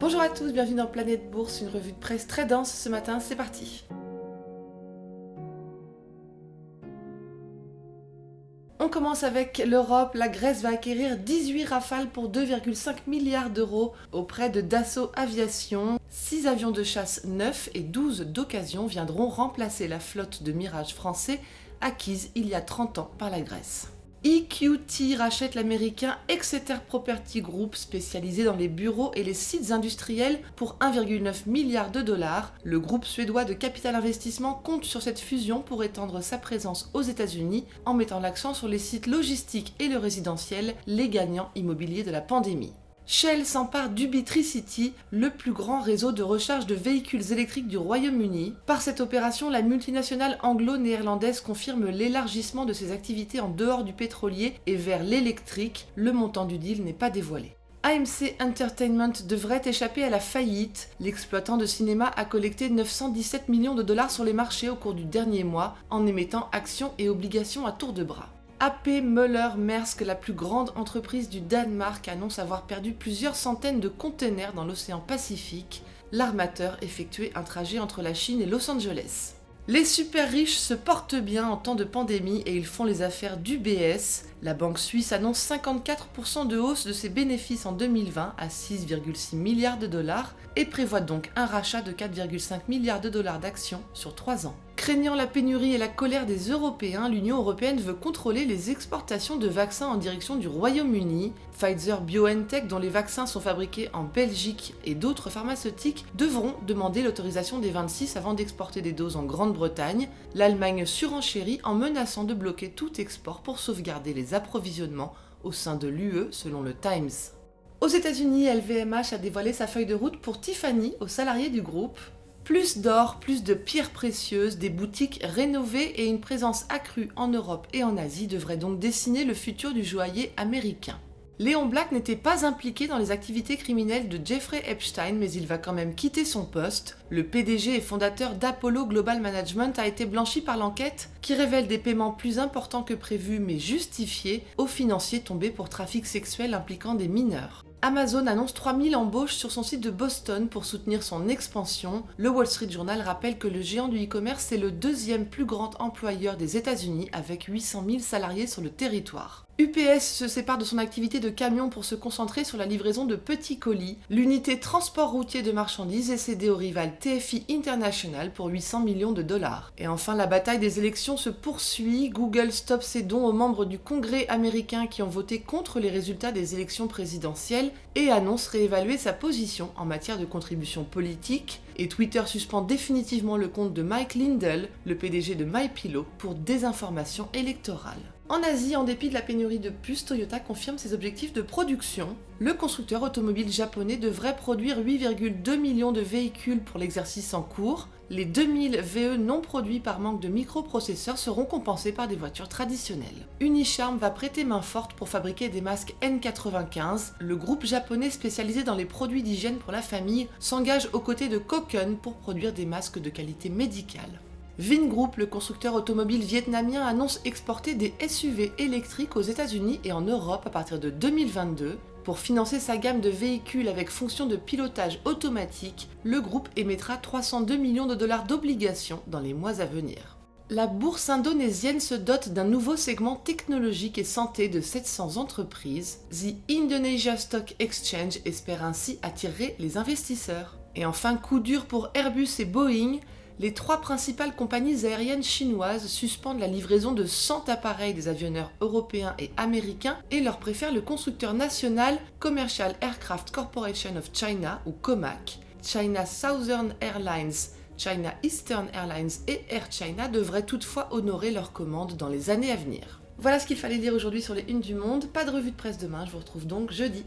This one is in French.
Bonjour à tous, bienvenue dans Planète Bourse, une revue de presse très dense ce matin, c'est parti. On commence avec l'Europe, la Grèce va acquérir 18 Rafales pour 2,5 milliards d'euros auprès de Dassault Aviation. 6 avions de chasse neufs et 12 d'occasion viendront remplacer la flotte de Mirage français acquise il y a 30 ans par la Grèce. EQT rachète l'américain Exeter Property Group spécialisé dans les bureaux et les sites industriels pour 1,9 milliard de dollars. Le groupe suédois de capital investissement compte sur cette fusion pour étendre sa présence aux États-Unis en mettant l'accent sur les sites logistiques et le résidentiel, les gagnants immobiliers de la pandémie. Shell s'empare d'Ubitricity, le plus grand réseau de recharge de véhicules électriques du Royaume-Uni. Par cette opération, la multinationale anglo-néerlandaise confirme l'élargissement de ses activités en dehors du pétrolier et vers l'électrique. Le montant du deal n'est pas dévoilé. AMC Entertainment devrait échapper à la faillite. L'exploitant de cinéma a collecté 917 millions de dollars sur les marchés au cours du dernier mois en émettant actions et obligations à tour de bras. AP Møller Maersk, la plus grande entreprise du Danemark, annonce avoir perdu plusieurs centaines de containers dans l'océan Pacifique. L'armateur effectuait un trajet entre la Chine et Los Angeles. Les super riches se portent bien en temps de pandémie et ils font les affaires d'UBS. La banque suisse annonce 54% de hausse de ses bénéfices en 2020 à 6,6 milliards de dollars et prévoit donc un rachat de 4,5 milliards de dollars d'actions sur 3 ans. Craignant la pénurie et la colère des Européens, l'Union européenne veut contrôler les exportations de vaccins en direction du Royaume-Uni. Pfizer-BioNTech, dont les vaccins sont fabriqués en Belgique, et d'autres pharmaceutiques devront demander l'autorisation des 26 avant d'exporter des doses en Grande-Bretagne. L'Allemagne surenchérit en menaçant de bloquer tout export pour sauvegarder les approvisionnements au sein de l'UE, selon le Times. Aux États-Unis, LVMH a dévoilé sa feuille de route pour Tiffany aux salariés du groupe. Plus d'or, plus de pierres précieuses, des boutiques rénovées et une présence accrue en Europe et en Asie devraient donc dessiner le futur du joaillier américain. Léon Black n'était pas impliqué dans les activités criminelles de Jeffrey Epstein, mais il va quand même quitter son poste. Le PDG et fondateur d'Apollo Global Management a été blanchi par l'enquête qui révèle des paiements plus importants que prévu mais justifiés aux financiers tombés pour trafic sexuel impliquant des mineurs. Amazon annonce 3000 embauches sur son site de Boston pour soutenir son expansion. Le Wall Street Journal rappelle que le géant du e-commerce est le deuxième plus grand employeur des États-Unis avec 800 000 salariés sur le territoire. UPS se sépare de son activité de camion pour se concentrer sur la livraison de petits colis. L'unité transport routier de marchandises est cédée au rival TFI International pour 800 millions de dollars. Et enfin, la bataille des élections se poursuit. Google stoppe ses dons aux membres du Congrès américain qui ont voté contre les résultats des élections présidentielles et annonce réévaluer sa position en matière de contribution politique. Et Twitter suspend définitivement le compte de Mike Lindell, le PDG de MyPillow, pour désinformation électorale. En Asie, en dépit de la pénurie de puces, Toyota confirme ses objectifs de production. Le constructeur automobile japonais devrait produire 8,2 millions de véhicules pour l'exercice en cours. Les 2000 VE non produits par manque de microprocesseurs seront compensés par des voitures traditionnelles. Unicharm va prêter main forte pour fabriquer des masques N95. Le groupe japonais spécialisé dans les produits d'hygiène pour la famille s'engage aux côtés de Kokun pour produire des masques de qualité médicale. Vingroup, le constructeur automobile vietnamien, annonce exporter des SUV électriques aux États-Unis et en Europe à partir de 2022. Pour financer sa gamme de véhicules avec fonction de pilotage automatique, le groupe émettra 302 millions de dollars d'obligations dans les mois à venir. La bourse indonésienne se dote d'un nouveau segment technologique et santé de 700 entreprises. The Indonesia Stock Exchange espère ainsi attirer les investisseurs. Et enfin, coup dur pour Airbus et Boeing. Les 3 principales compagnies aériennes chinoises suspendent la livraison de 100 appareils des avionneurs européens et américains et leur préfèrent le constructeur national Commercial Aircraft Corporation of China ou COMAC. China Southern Airlines, China Eastern Airlines et Air China devraient toutefois honorer leurs commandes dans les années à venir. Voilà ce qu'il fallait dire aujourd'hui sur les unes du monde. Pas de revue de presse demain, je vous retrouve donc jeudi.